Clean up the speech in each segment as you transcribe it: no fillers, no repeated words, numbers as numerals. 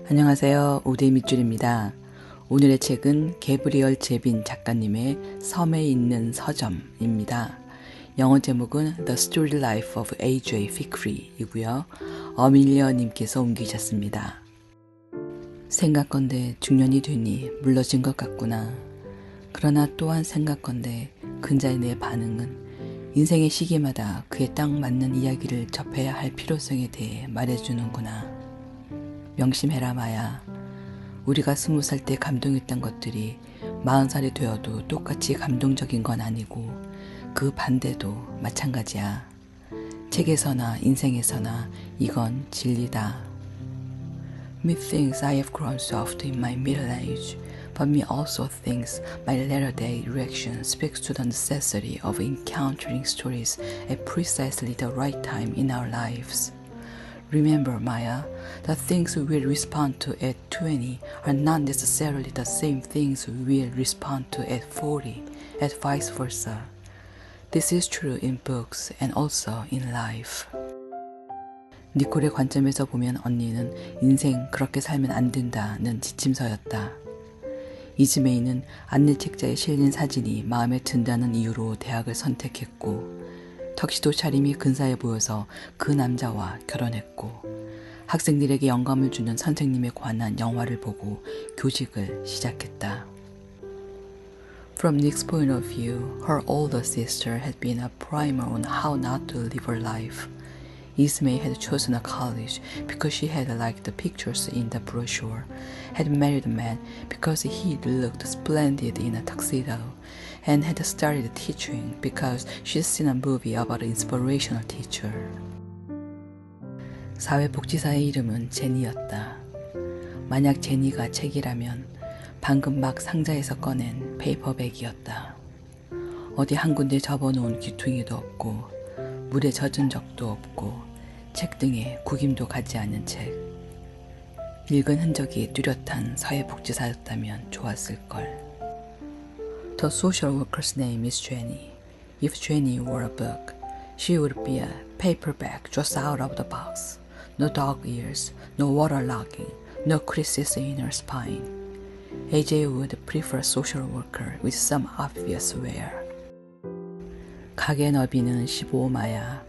안녕하세요. 우대 밑줄입니다. 오늘의 책은 게브리얼 제빈 작가님의 섬에 있는 서점입니다. 영어 제목은 The Story Life of A.J. Fikry 이고요. 어밀리어 님께서 옮기셨습니다. 생각건대 중년이 되니 물러진 것 같구나. 그러나 또한 생각건대 근자의 내 반응은 인생의 시기마다 그에 딱 맞는 이야기를 접해야 할 필요성에 대해 말해주는구나. 명심해라 마야. 우리가 20살 때 감동했던 것들이 40살이 되어도 똑같이 감동적인 건 아니고 그 반대도 마찬가지야. 책에서나 인생에서나 이건 진리다. Methinks I have grown soft in my middle age, but me also thinks my latter day reaction speaks to the necessity of encountering stories at precisely the right time in our lives. Remember, Maya, the things we will respond to at 20 are not necessarily the same things we will respond to at 40, and vice versa. This is true in books and also in life. 니콜의 관점에서 보면 언니는 인생 그렇게 살면 안 된다는 지침서였다. 이즈메이는 안내책자에 실린 사진이 마음에 든다는 이유로 대학을 선택했고 턱시도 차림이 근사해 보여서 그 남자와 결혼했고 학생들에게 영감을 주는 선생님에 관한 영화를 보고 교직을 시작했다. From Nick's point of view, her older sister had been a primer on how not to live her life. Ismay had chosen a college because she had liked the pictures in the brochure, had married a man because he looked splendid in a tuxedo, and had started teaching because she'd seen a movie about an inspirational teacher. 사회복지사의 이름은 제니였다. 만약 제니가 책이라면 방금 막 상자에서 꺼낸 페이퍼백이었다. 어디 한 군데 접어놓은 귀퉁이도 없고 물에 젖은 적도 없고 책 등에 구김도 가지 않은 책. 읽은 흔적이 뚜렷한 사회복지사였다면 좋았을걸. The social worker's name is Jenny. If Jenny were a book, she would be a paperback just out of the box. No dog ears, no waterlogging, no creases in her spine. AJ would prefer a social worker with some obvious wear. 가게 너비는 15마야,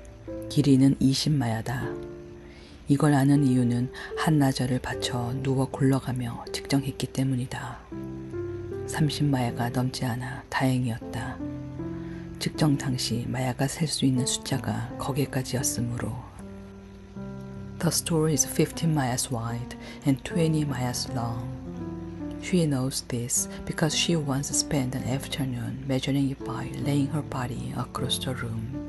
길이는 20마야다. 이걸 아는 이유는 한나절을 바쳐 누워 굴러가며 측정했기 때문이다. 30마야가 넘지 않아 다행이었다. 측정 당시 마야가 셀 수 있는 숫자가 거기까지였으므로. The store is 15 miles wide and 20 miles long. She knows this because she once spent an afternoon measuring it by laying her body across the room.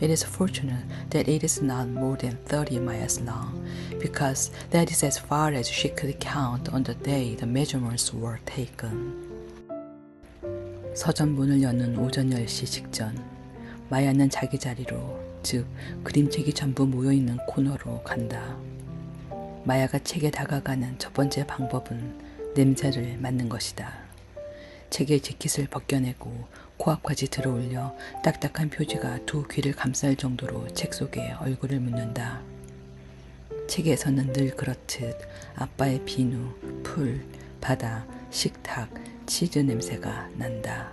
It is fortunate that it is not more than 30 miles long, because that is as far as she could count on the day the measurements were taken. 서점 문을 여는 오전 10시 직전, 마야는 자기 자리로, 즉 그림책이 전부 모여있는 코너로 간다. 마야가 책에 다가가는 첫 번째 방법은 냄새를 맡는 것이다. 책의 재킷을 벗겨내고 코앞까지 들어올려 딱딱한 표지가 두 귀를 감쌀 정도로 책 속에 얼굴을 묻는다. 책에서는 늘 그렇듯 아빠의 비누, 풀, 바다, 식탁, 치즈 냄새가 난다.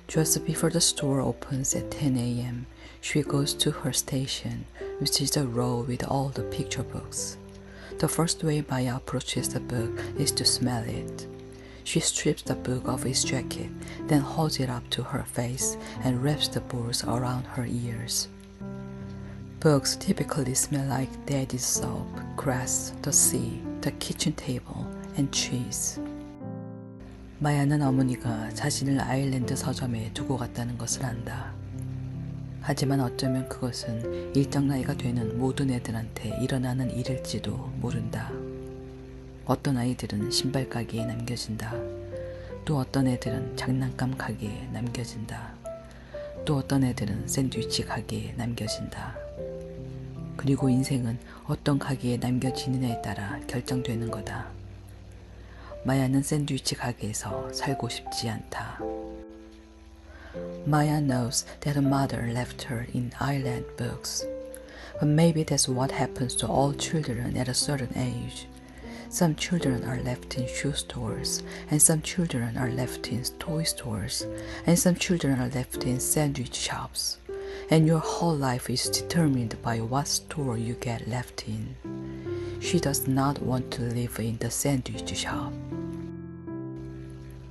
Just before the store opens at 10 a.m., she goes to her station, which is the row with all the picture books. The first way Maya approaches the book is to smell it. She strips the book of its jacket, then holds it up to her face and wraps the boards around her ears. Books typically smell like daddy's soap, grass, the sea, the kitchen table, and cheese. 마야는 어머니가 자신을 아일랜드 서점에 두고 갔다는 것을 안다. 하지만 어쩌면 그것은 일정 나이가 되는 모든 애들한테 일어나는 일일지도 모른다. 어떤 아이들은 신발 가게에 남겨진다. 또 어떤 애들은 장난감 가게에 남겨진다. 또 어떤 애들은 샌드위치 가게에 남겨진다. 그리고 인생은 어떤 가게에 남겨지느냐에 따라 결정되는 거다. 마야는 샌드위치 가게에서 살고 싶지 않다. Maya knows that her mother left her in Ireland books. But maybe that's what happens to all children at a certain age. Some children are left in shoe stores, and some children are left in toy stores, and some children are left in sandwich shops. And your whole life is determined by what store you get left in. She does not want to live in the sandwich shop.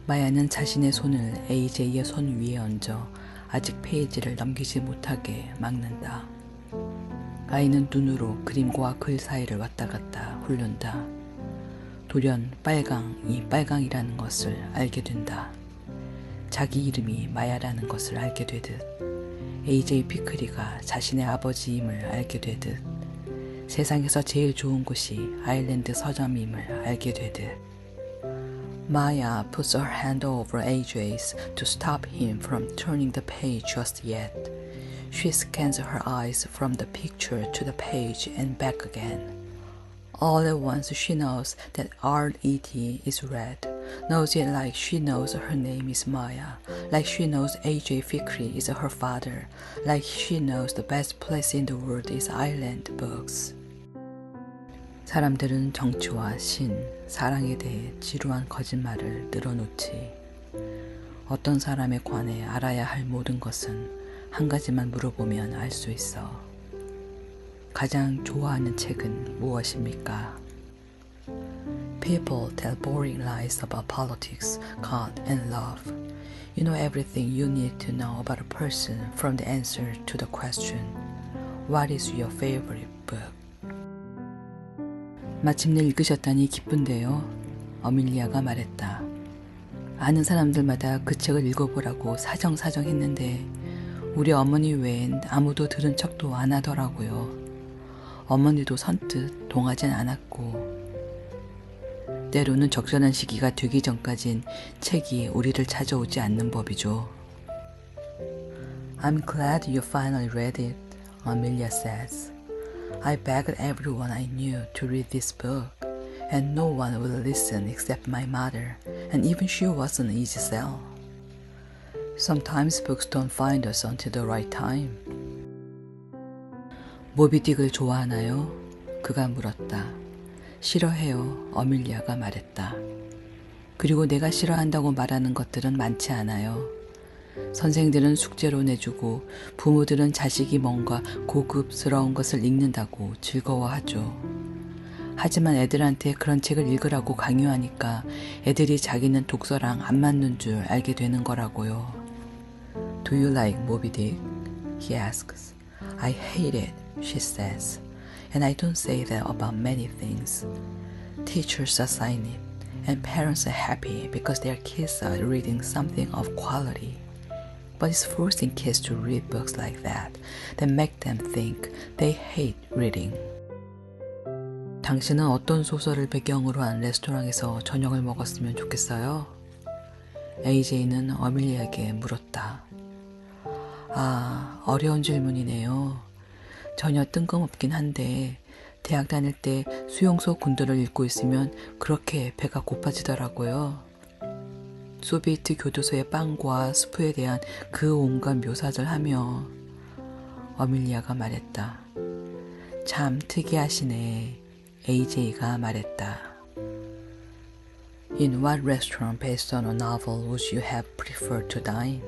마야는 자신의 손을 AJ의 손 위에 얹어 아직 페이지를 넘기지 못하게 막는다. 아이는 눈으로 그림과 글 사이를 왔다 갔다 훑는다. 돌연 빨강이 빨강이라는 것을 알게 된다. 자기 이름이 마야라는 것을 알게 되듯 AJ 피클리가 자신의 아버지임을 알게 되듯 세상에서 제일 좋은 곳이 아일랜드 서점임을 알게 되듯 Maya puts her hand over AJ's to stop him from turning the page just yet. She scans her eyes from the picture to the page and back again. All at once she knows that R.E.T. is red, knows it like she knows her name is Maya, like she knows A.J. Fikri is her father, like she knows the best place in the world is Island Books. 사람들은 정치와 신, 사랑에 대해 지루한 거짓말을 늘어놓지. 어떤 사람에 관해 알아야 할 모든 것은 한 가지만 물어보면 알 수 있어. 가장 좋아하는 책은 무엇입니까? People tell boring lies about politics, God, and love. You know everything you need to know about a person from the answer to the question, What is your favorite book? 마침내 읽으셨다니 기쁜데요. 어밀리아가 말했다. 아는 사람들마다 그 책을 읽어보라고 사정사정 했는데 우리 어머니 외엔 아무도 들은 척도 안 하더라고요. 어머니도 선뜻 동하진 않았고 때로는 적절한 시기가 되기 전까진 책이 우리를 찾아오지 않는 법이죠. I'm glad you finally read it, Amelia says. I begged everyone I knew to read this book, and no one would listen except my mother, and even she wasn't an easy sell. Sometimes books don't find us until the right time. 모비딕을 좋아하나요? 그가 물었다. 싫어해요, 어밀리아가 말했다. 그리고 내가 싫어한다고 말하는 것들은 많지 않아요. 선생들은 숙제로 내주고 부모들은 자식이 뭔가 고급스러운 것을 읽는다고 즐거워하죠. 하지만 애들한테 그런 책을 읽으라고 강요하니까 애들이 자기는 독서랑 안 맞는 줄 알게 되는 거라고요. Do you like Moby Dick? He asks. I hate it, she says. And I don't say that about many things. Teachers assign it, and parents are happy because their kids are reading something of quality. But it's forcing kids to read books like that make them think they hate reading. 당신은 어떤 소설을 배경으로 한 레스토랑에서 저녁을 먹었으면 좋겠어요? AJ는 어밀리아에게 물었다. 아, 어려운 질문이네요. 전혀 뜬금없긴 한데 대학 다닐 때 수용소 군도를 읽고 있으면 그렇게 배가 고파지더라고요. 소비에트 교도소의 빵과 수프에 대한 그 온갖 묘사들 하며 어밀리아가 말했다. 참 특이하시네. AJ가 말했다. In what restaurant based on a novel would you have preferred to dine?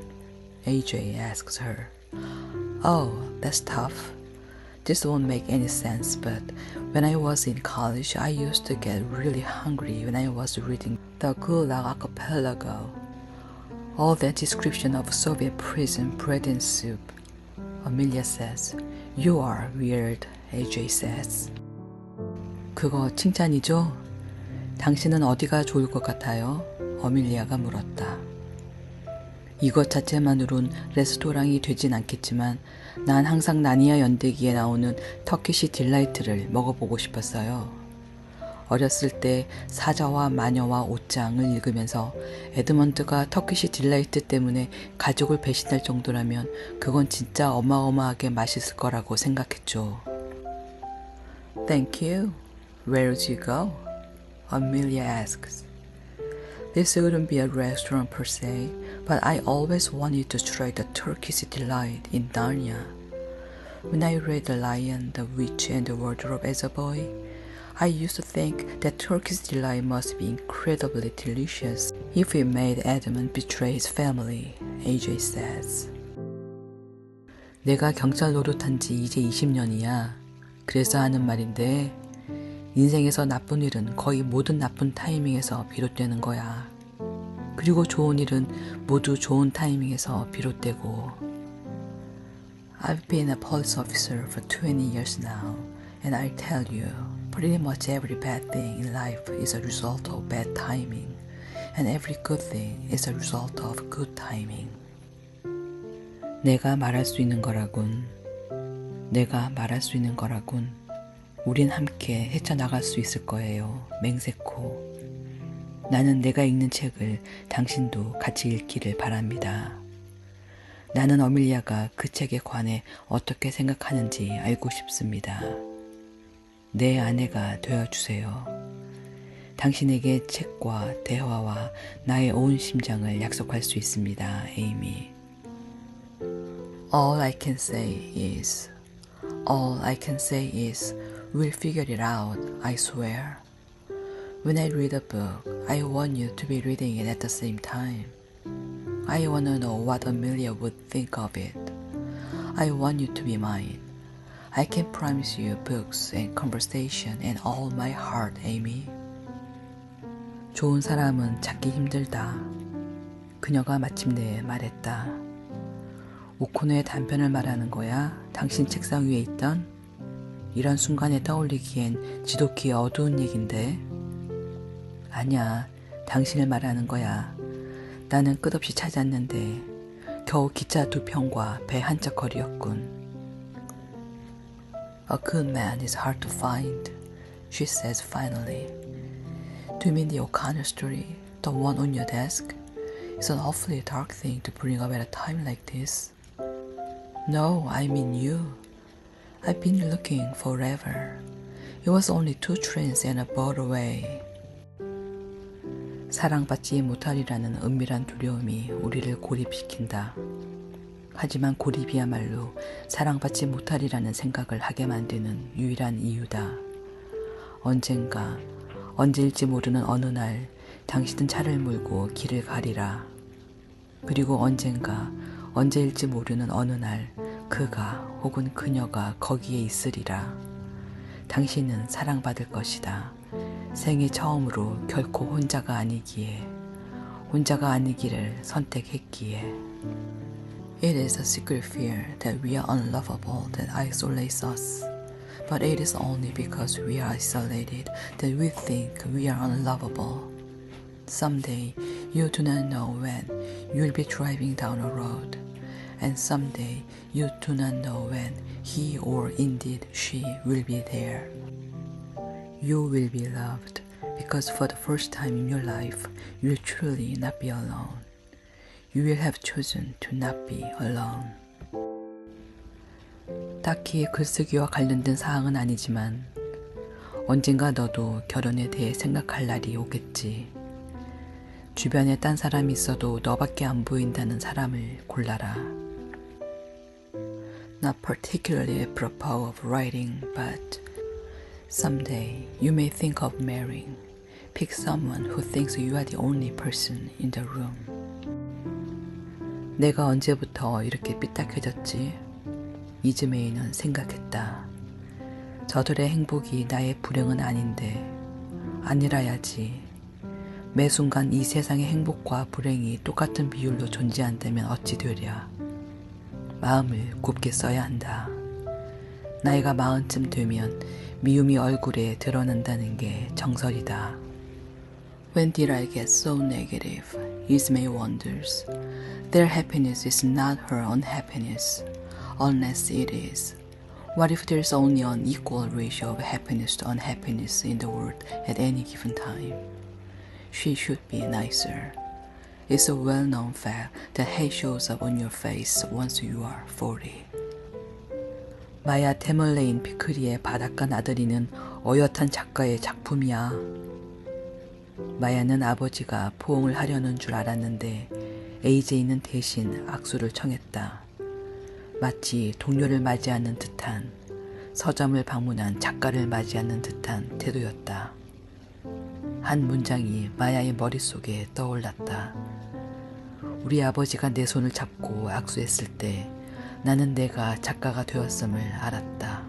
AJ asks her. Oh, that's tough. This won't make any sense, but when I was in college, I used to get really hungry when I was reading the Gulag Archipelago. All that description of Soviet prison bread and soup. Amelia says, You are weird, AJ says. 그거 칭찬이죠? 당신은 어디가 좋을 것 같아요? 어밀리아가 물었다. 이것 자체만으론 레스토랑이 되진 않겠지만 난 항상 나니아 연대기에 나오는 터키시 딜라이트를 먹어보고 싶었어요. 어렸을 때 사자와 마녀와 옷장을 읽으면서 에드먼드가 터키시 딜라이트 때문에 가족을 배신할 정도라면 그건 진짜 어마어마하게 맛있을 거라고 생각했죠. Thank you. Where did you go? Amelia asks. This wouldn't be a restaurant per se, but I always wanted to try the Turkish delight in Narnia. When I read The Lion, the Witch, and the Wardrobe as a boy, I used to think that Turkish delight must be incredibly delicious if it made Edmund betray his family, AJ says. 내가 경찰 노릇한 지 이제 20년이야. 그래서 하는 말인데, 인생에서 나쁜 일은 거의 모든 나쁜 타이밍에서 비롯되는 거야. 그리고 좋은 일은 모두 좋은 타이밍에서 비롯되고. I've been a police officer for 20 years now, and I tell you, pretty much every bad thing in life is a result of bad timing, and every good thing is a result of good timing. 내가 말할 수 있는 거라군. 내가 말할 수 있는 거라군. 우린 함께 헤쳐나갈 수 있을 거예요. 맹세코. 나는 내가 읽는 책을 당신도 같이 읽기를 바랍니다. 나는 어밀리아가 그 책에 관해 어떻게 생각하는지 알고 싶습니다. 내 아내가 되어주세요. 당신에게 책과 대화와 나의 온 심장을 약속할 수 있습니다, 에이미. All I can say is, we'll figure it out, I swear. When I read a book, I want you to be reading it at the same time. I want to know what Amelia would think of it. I want you to be mine. I can promise you books and conversation and all my heart, Amy. 좋은 사람은 찾기 힘들다. 그녀가 마침내 말했다. 오코노의 단편을 말하는 거야? 당신 책상 위에 있던? 이런 순간에 떠올리기엔 지독히 어두운 얘긴데. 아니야, 당신을 말하는 거야. 나는 끝없이 찾았는데 겨우 기차 2편과 배 한 짝거리였군. A good man is hard to find, she says finally. Do you mean the O'Connor story, the one on your desk? It's an awfully dark thing to bring up at a time like this. No, I mean you. I've been looking forever. It was only 2 trains and a boat away. 사랑받지 못하리라는 은밀한 두려움이 우리를 고립시킨다. 하지만 고립이야말로 사랑받지 못하리라는 생각을 하게 만드는 유일한 이유다. 언젠가, 언제일지 모르는 어느 날 당신은 차를 몰고 길을 가리라. 그리고 언젠가, 언제일지 모르는 어느 날 그가 혹은 그녀가 거기에 있으리라. 당신은 사랑받을 것이다. 생애 처음으로 결코 혼자가 아니기에, 혼자가 아니기를 선택했기에. It is a secret fear that we are unlovable that isolates us. But it is only because we are isolated that we think we are unlovable. Someday you do not know when you will be driving down a road. And someday you do not know when he or indeed she will be there. You will be loved because for the first time in your life you will truly not be alone. You will have chosen to not be alone. 딱히 글쓰기와 관련된 사항은 아니지만 언젠가 너도 결혼에 대해 생각할 날이 오겠지. 주변에 딴 사람이 있어도 너밖에 안 보인다는 사람을 골라라. Not particularly apropos of writing, but someday you may think of marrying. Pick someone who thinks you are the only person in the room. 내가 언제부터 이렇게 삐딱해졌지? 이즈메이는 생각했다. 저들의 행복이 나의 불행은 아닌데 아니라야지. 매 순간 이 세상의 행복과 불행이 똑같은 비율로 존재한다면 어찌 되랴. 마음을 곱게 써야 한다. 나이가 40쯤 되면 미움이 얼굴에 드러난다는 게 정설이다. When did I get so negative? Ismay wonders. Their happiness is not her unhappiness, unless it is. What if there's only an equal ratio of happiness to unhappiness in the world at any given time? She should be nicer. It's a well-known fact that hate shows up on your face once you are 40. 마야 테멀레인 피크리의 바닷가 나들이는 어엿한 작가의 작품이야. 마야는 아버지가 포옹을 하려는 줄 알았는데 AJ는 대신 악수를 청했다. 마치 동료를 맞이하는 듯한, 서점을 방문한 작가를 맞이하는 듯한 태도였다. 한 문장이 마야의 머릿속에 떠올랐다. 우리 아버지가 내 손을 잡고 악수했을 때 나는 내가 작가가 되었음을 알았다.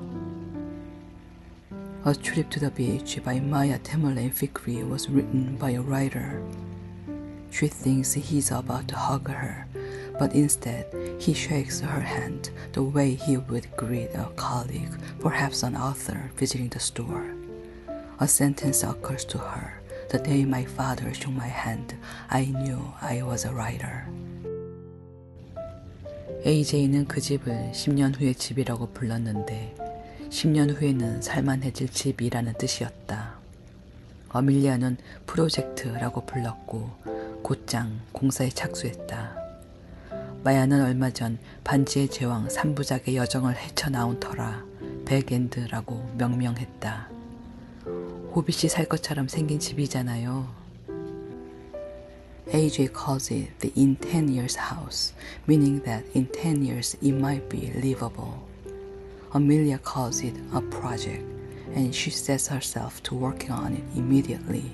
A Trip to the Beach by Maya Tamerlane Fikri was written by a writer. She thinks he's about to hug her, but instead he shakes her hand the way he would greet a colleague, perhaps an author visiting the store. A sentence occurs to her. The day my father shook my hand, I knew I was a writer. AJ는 그 집을 10년 후의 집이라고 불렀는데 10년 후에는 살만해질 집이라는 뜻이었다. 어밀리아는 프로젝트라고 불렀고 곧장 공사에 착수했다. 마야는 얼마 전 반지의 제왕 3부작의 여정을 헤쳐나온 터라 백엔드라고 명명했다. 호빗이 살 것처럼 생긴 집이잖아요. AJ calls it the in 10 years house, meaning that in 10 years it might be livable. Amelia calls it a project, and she sets herself to working on it immediately.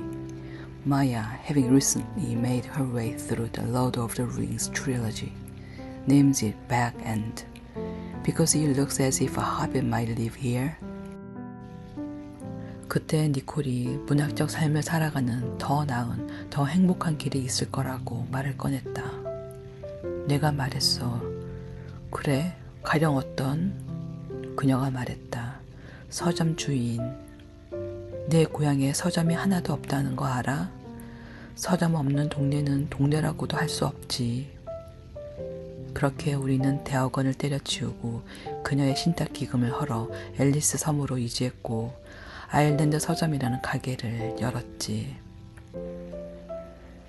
Maya, having recently made her way through the Lord of the Rings trilogy, names it Back End, because it looks as if a hobbit might live here. 그때 니콜이 문학적 삶을 살아가는 더 나은, 더 행복한 길이 있을 거라고 말을 꺼냈다. 내가 말했어. 그래? 가령 어떤? 그녀가 말했다. 서점 주인. 내 고향에 서점이 하나도 없다는 거 알아? 서점 없는 동네는 동네라고도 할 수 없지. 그렇게 우리는 대학원을 때려치우고 그녀의 신탁기금을 헐어 앨리스 섬으로 이주했고 아일랜드 서점이라는 가게를 열었지.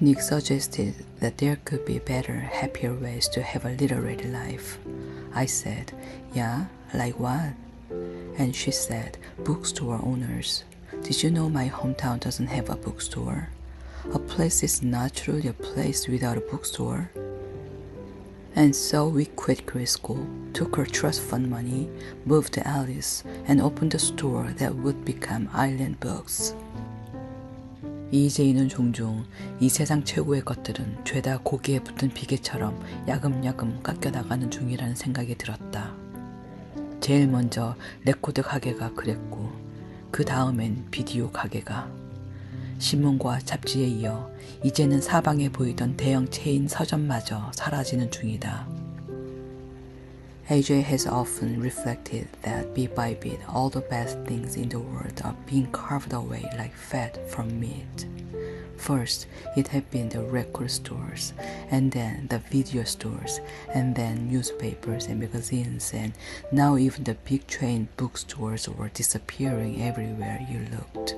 Nick suggested that there could be better, happier ways to have a literary life. I said, yeah, like what? And she said, bookstore owners. Did you know my hometown doesn't have a bookstore? A place is not truly a place without a bookstore. And so we quit grade school, took our trust fund money, moved to Alice, and opened a store that would become Island Books. EJ는 종종 이 세상 최고의 것들은 죄다 고기에 붙은 비계처럼 야금야금 깎여나가는 중이라는 생각이 들었다. 제일 먼저 레코드 가게가 그랬고 그 다음엔 비디오 가게가, 신문과 잡지에 이어 이제는 사방에 보이던 대형 체인 서점마저 사라지는 중이다. AJ has often reflected that bit by bit all the best things in the world are being carved away like fat from meat. First, it had been the record stores, and then the video stores, and then newspapers and magazines, and now even the big chain bookstores were disappearing everywhere you looked.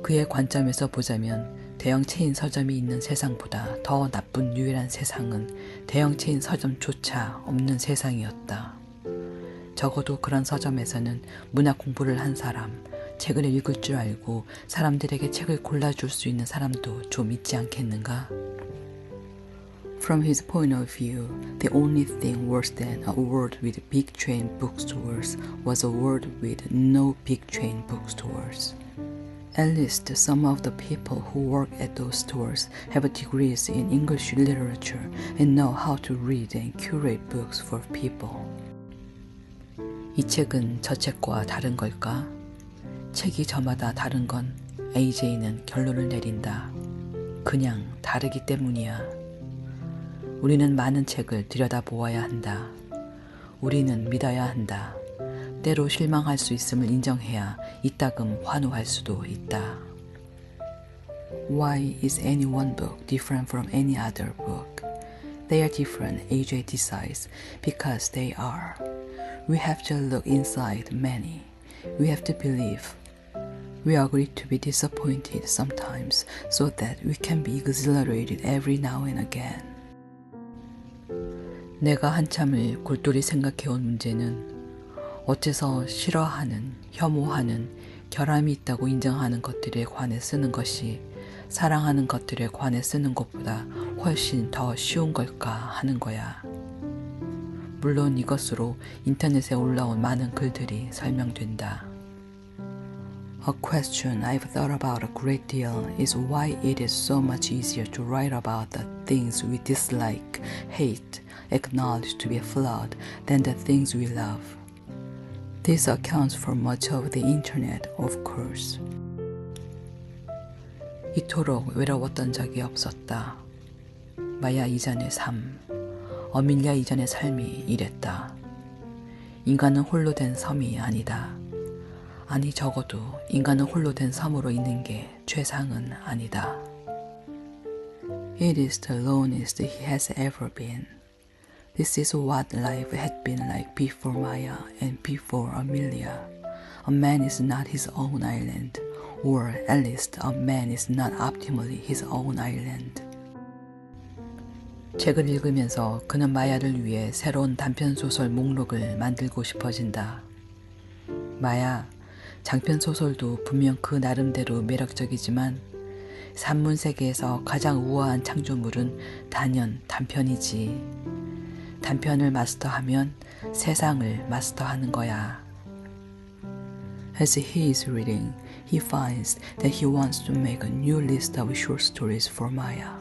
그의 관점에서 보자면 대형 체인 서점이 있는 세상보다 더 나쁜 유일한 세상은 대형 체인 서점조차 없는 세상이었다. 적어도 그런 서점에서는 문학 공부를 한 사람, 책을 읽을 줄 알고 사람들에게 책을 골라줄 수 있는 사람도 좀 있지 않겠는가? From his point of view, the only thing worse than a world with big chain bookstores was a world with no big chain bookstores. At least some of the people who work at those stores have degrees in English literature and know how to read and curate books for people. 이 책은 저 책과 다른 걸까? 책이 저마다 다른 건 AJ는 결론을 내린다. 그냥 다르기 때문이야. 우리는 많은 책을 들여다보아야 한다. 우리는 믿어야 한다. 때로 실망할 수 있음을 인정해야 이따금 환호할 수도 있다. Why is any one book different from any other book? They are different, AJ decides, because they are. We have to look inside many. We have to believe. We agree to be disappointed sometimes so that we can be exhilarated every now and again. 내가 한참을 골똘히 생각해온 문제는 어째서 싫어하는, 혐오하는, 결함이 있다고 인정하는 것들에 관해 쓰는 것이 사랑하는 것들에 관해 쓰는 것보다 훨씬 더 쉬운 걸까 하는 거야. 물론 이것으로 인터넷에 올라온 많은 글들이 설명된다. A question I've thought about a great deal is why it is so much easier to write about the things we dislike, hate, acknowledge to be flawed than the things we love. This accounts for much of the internet, of course. 이토록 외로웠던 적이 없었다. 마야 이전의 삶, 어밀리아 이전의 삶이 이랬다. 인간은 홀로 된 섬이 아니다. 아니 적어도 인간은 홀로 된 섬으로 있는 게 최상은 아니다. It is the loneliest he has ever been. This is what life had been like before Maya and before Amelia. A man is not his own island, or at least a man is not optimally his own island. 책을 읽으면서 그는 마야를 위해 새로운 단편소설 목록을 만들고 싶어진다. 마야, 장편소설도 분명 그 나름대로 매력적이지만 산문세계에서 가장 우아한 창조물은 단연 단편이지. 단편을 마스터하면 세상을 마스터하는 거야. As he is reading, he finds that he wants to make a new list of short stories for Maya.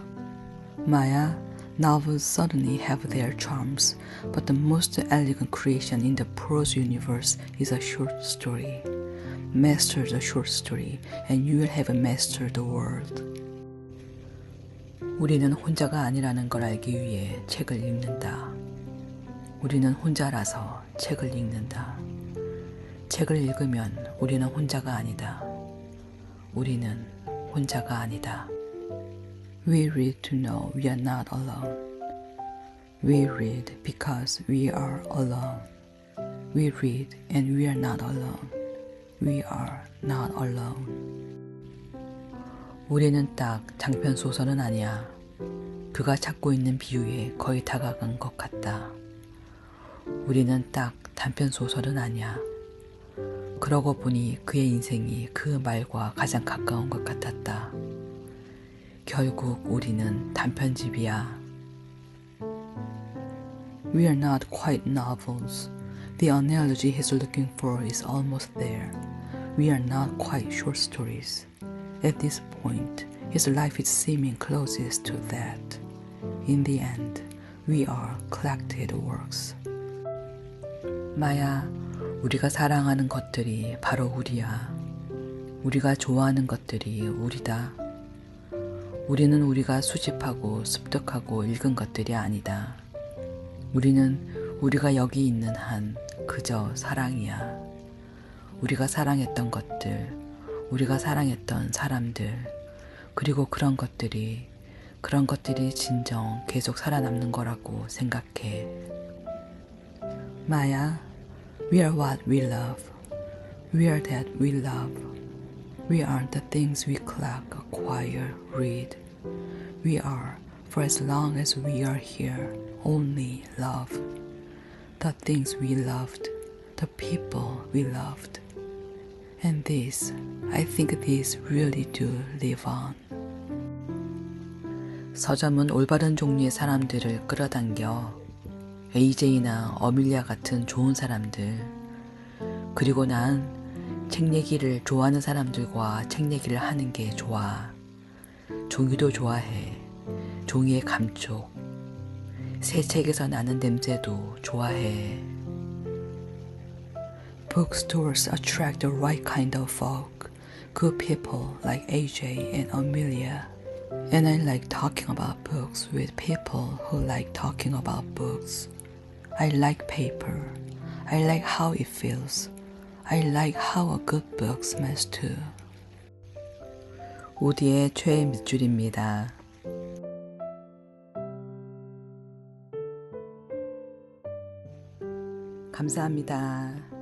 Maya, novels certainly have their charms, but the most elegant creation in the prose universe is a short story. Master the short story, and you will have mastered the world. 우리는 혼자가 아니라는 걸 알기 위해 책을 읽는다. 우리는 혼자라서 책을 읽는다. 책을 읽으면 우리는 혼자가 아니다. 우리는 혼자가 아니다. We read to know we are not alone. We read because we are alone. We read and we are not alone. We are not alone. 우리는 딱 장편 소설은 아니야. 그가 찾고 있는 비유에 거의 다가간 것 같다. 우리는 딱 단편 소설은 아니야. 그러고 보니 그의 인생이 그 말과 가장 가까운 것 같았다. 결국 우리는 단편집이야. We are not quite novels. The analogy he's looking for is almost there. We are not quite short stories. At this point, his life is seeming closest to that. In the end, we are collected works. 마야, 우리가 사랑하는 것들이 바로 우리야. 우리가 좋아하는 것들이 우리다. 우리는 우리가 수집하고 습득하고 읽은 것들이 아니다. 우리는 우리가 여기 있는 한 그저 사랑이야. 우리가 사랑했던 것들, 우리가 사랑했던 사람들, 그리고 그런 것들이 진정 계속 살아남는 거라고 생각해. 마야, we are what we love. We are that we love. We are the things we collect, acquire, read. We are, for as long as we are here, only love. The things we loved, the people we loved. And this, I think these really do live on. 서점은 올바른 종류의 사람들을 끌어당겨 AJ나 어밀리아 같은 좋은 사람들, 그리고 난 책 얘기를 좋아하는 사람들과 책 얘기를 하는 게 좋아. 종이도 좋아해. 종이의 감촉, 새 책에서 나는 냄새도 좋아해. Bookstores attract the right kind of folk, good people like AJ and Amelia. And I like talking about books with people who like talking about books. I like paper. I like how it feels. I like how a good book smells too. 우디의 최애 밑줄입니다. 감사합니다.